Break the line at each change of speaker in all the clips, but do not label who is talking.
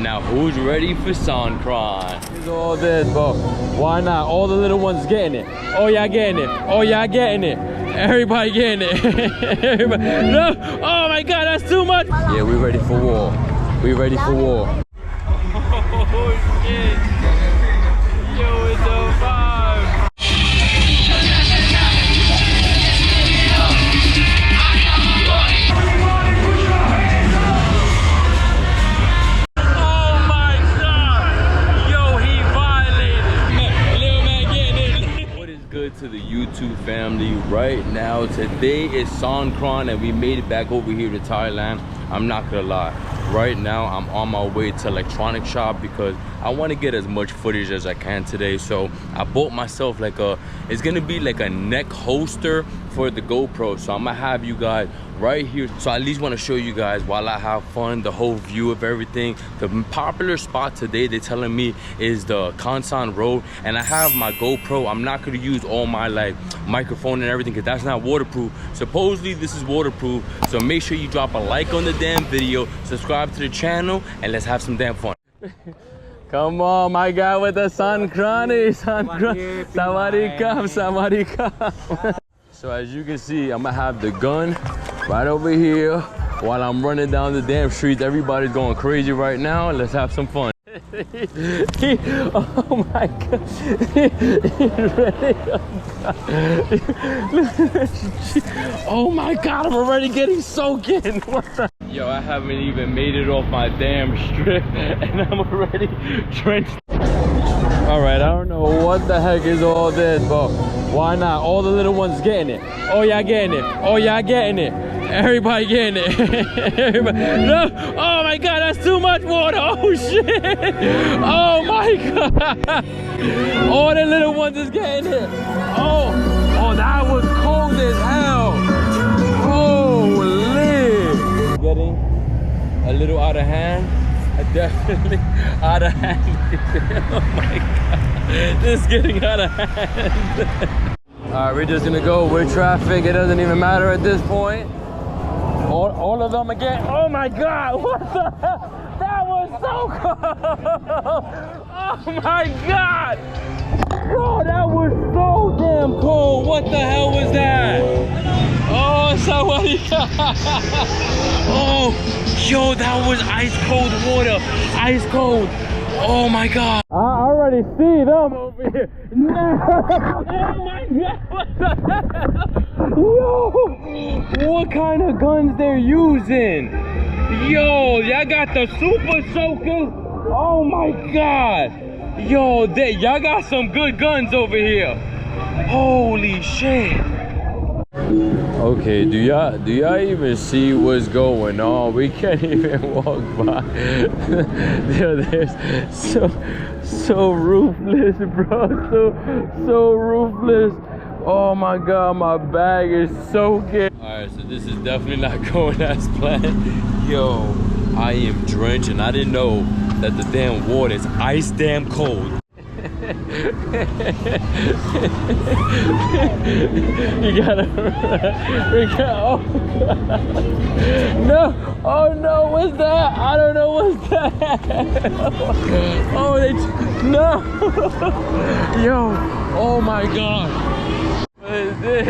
Now who's ready for Songkran?
It's all this, but why not? All the little ones getting it. Oh yeah, getting it. Oh yeah, getting it. Everybody getting it. Everybody. No! Oh my God, that's too much. Yeah, we ready for war. We ready for war. Oh shit! Yo, it's a vibe. To the YouTube family right now, today is Songkran and we made it back over here to Thailand. I'm not gonna lie, right now I'm on my way to electronic shop because I want to get as much footage as I can today. So I bought myself like it's gonna be like a neck holster for the GoPro, so I'm gonna have you guys right here. So I at least want to show you guys while I have fun, the whole view of everything. The popular spot today, they're telling me, is the Kansan Road, and I have my GoPro. I'm not going to use all my like microphone and everything because that's not waterproof. Supposedly this is waterproof, so make sure you drop a like on the damn video, subscribe to the channel, and let's have some damn fun. Come on, my guy with the Songkran. Songkran. Sawadee-kap, sawadee-kap. So as you can see, I'm gonna have the gun right over here while I'm running down the damn streets. Everybody's going crazy right now. Let's have some fun. Oh my God. He's ready. Oh my God, I'm already getting soaked in. What the? Yo, I haven't even made it off my damn strip and I'm already drenched. All right, I don't know what the heck is all this, but why not? All the little ones getting it. Oh yeah, getting it. Oh yeah, getting it. Everybody getting it. Everybody. No! Oh my God, that's too much water. Oh shit. Oh my God. All the little ones is getting it. Oh, that was cold as hell. Holy. Getting a little out of hand. Definitely out of hand. Oh my God, this is getting out of hand. All right, we're just gonna go with traffic. It doesn't even matter at this point. All of them again. Oh my God, what the hell? That was so cold. Oh my God, bro, that was so damn cold. What the hell was that? Oh, somebody. Oh, yo, that was ice cold water. Ice cold. Oh my God. I already see them over here. No. Oh my God. What the hell? Yo, what kind of guns they're using? Yo, y'all got the super soakers. Oh my God. Yo, y'all got some good guns over here. Holy shit. Okay, do y'all even see what's going on? We can't even walk by. There's so ruthless, bro. So ruthless. Oh my God, my bag is soaking. All right, so this is definitely not going as planned. Yo, I am drenched and I didn't know that the damn water is ice damn cold. You gotta oh no, oh no, what's that? I don't know what's that. Oh, no. Yo, oh my God, what is this?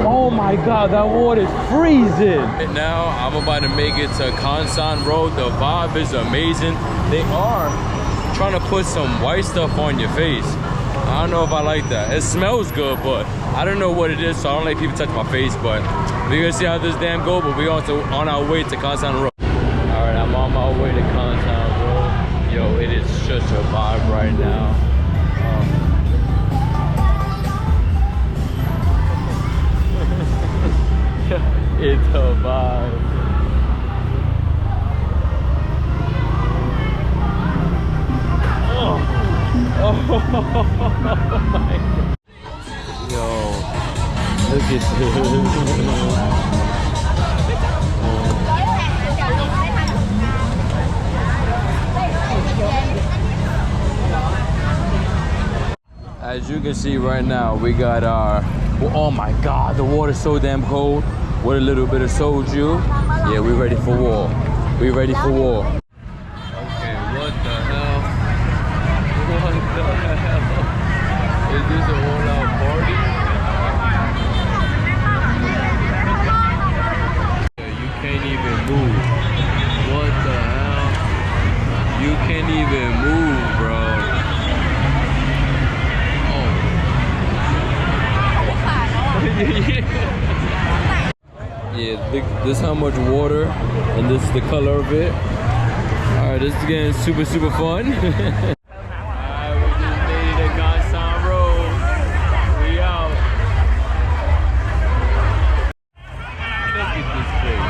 Oh my God, that water is freezing. Right now, I'm about to make it to Kansan Road. The vibe is amazing. They are trying to put some white stuff on your face. I don't know if I like that. It smells good, but I don't know what it is, so I don't like people touch my face. But we're gonna see how this damn go. But we're on our way to Kansan Road. All right, I'm on my way to Kansan Road. Yo, it is such a vibe right now. It's a vibe. Oh my God. Yo, look at this. As you can see right now, we got our, oh my God, the water's so damn cold. with a little bit of soju. Yeah, we ready for war. We ready for war. Okay, what the hell? What the hell? Is this a all-out party? You can't even move. What the hell? You can't even move, bro. Yeah, this how much water, and this is the color of it. All right, this is getting super fun. All right, we just made it at Gonsan Road. We out. Look at this place.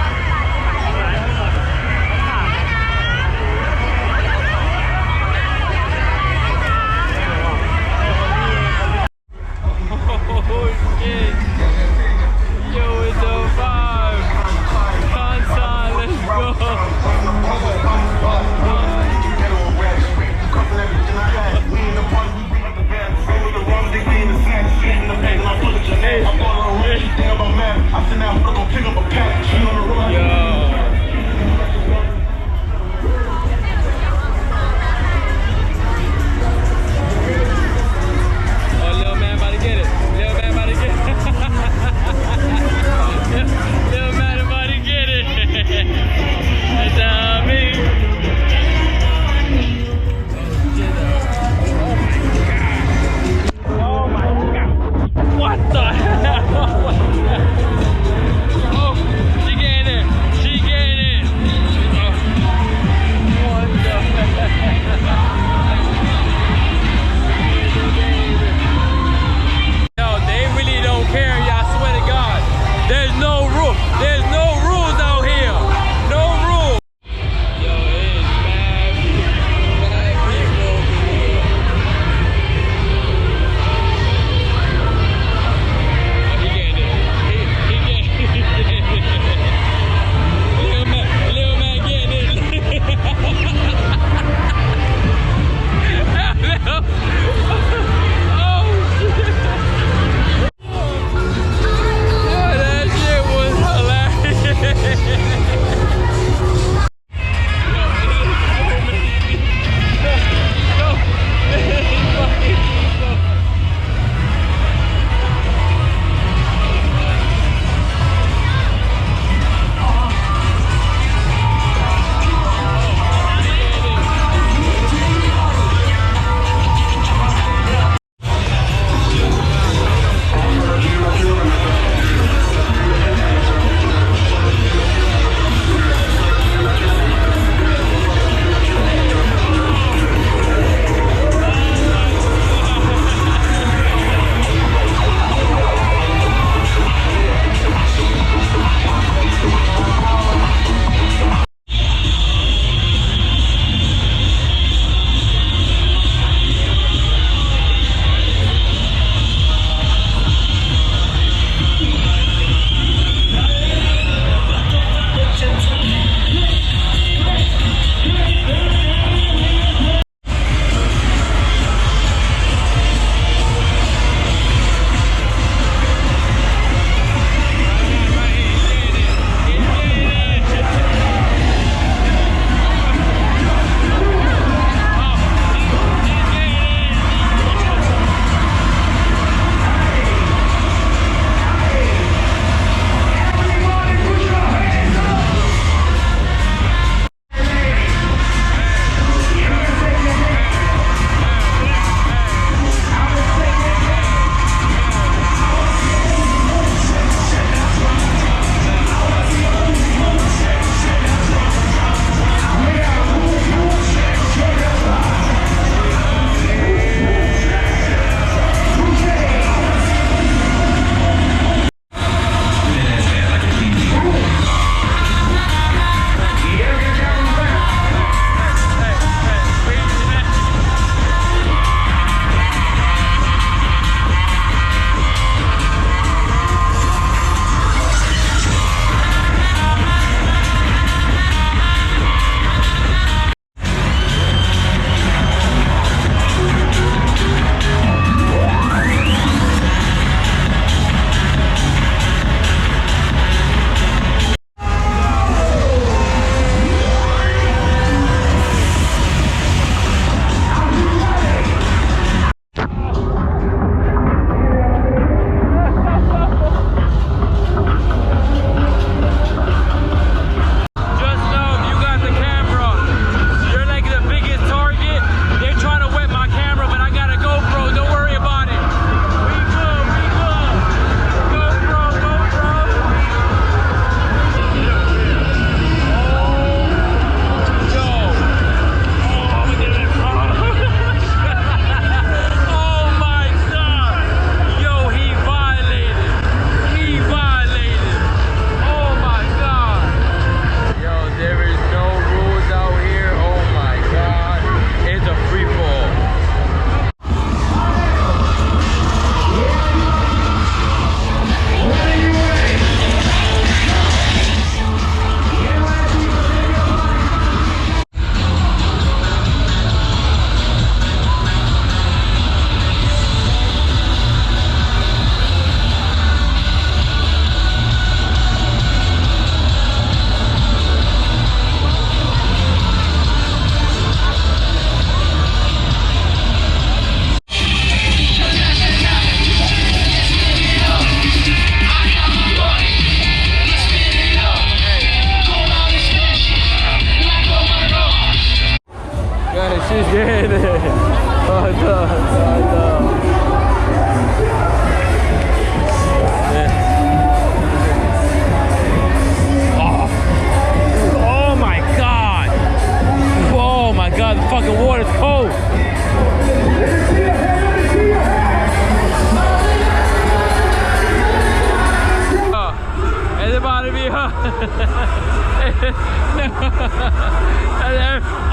Oh shit. Yo, it's a vibe. Gonsan, let's go.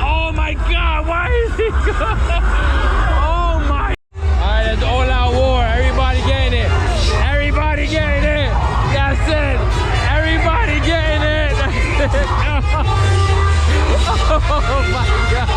Oh my God, why is he going? Oh my. Alright, that's all out war. Everybody getting it. Everybody getting it. That's it. Everybody getting it. That's it. Oh my God.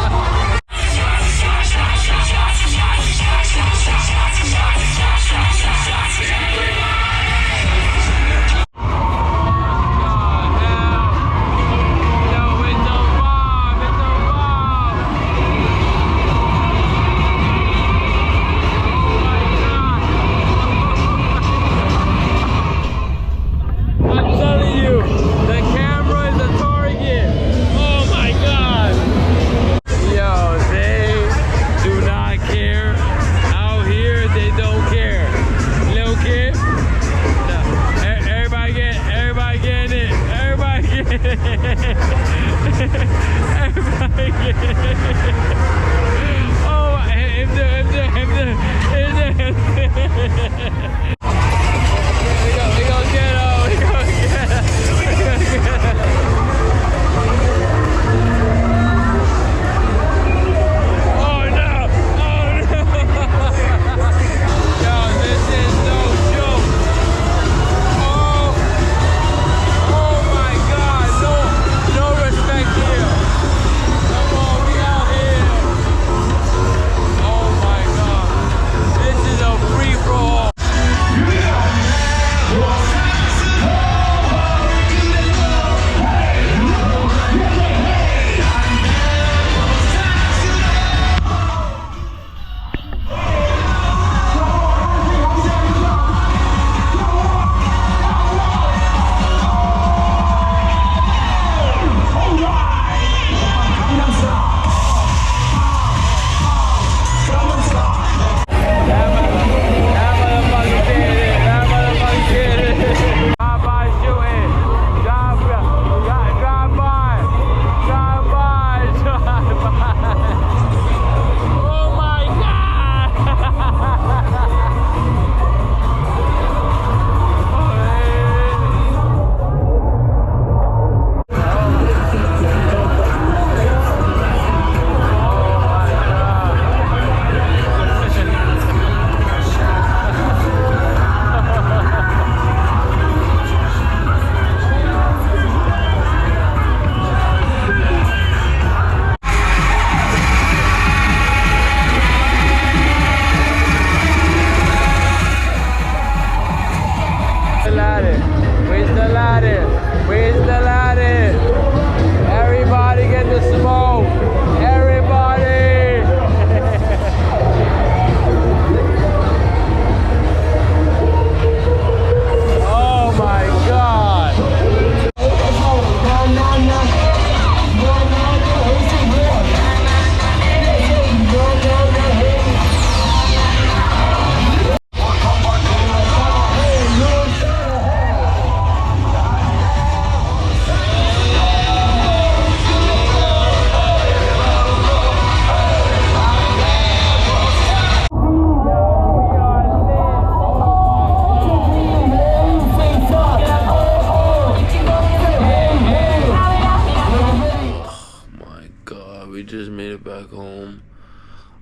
We just made it back home.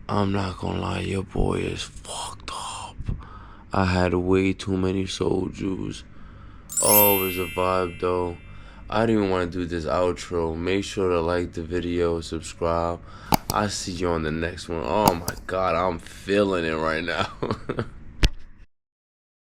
I'm not gonna lie, your boy is fucked up. I had way too many soljus. Oh, it was a vibe though. I didn't even want to do this outro. Make sure to like the video, subscribe. I'll see you on the next one. Oh my God, I'm feeling it right now.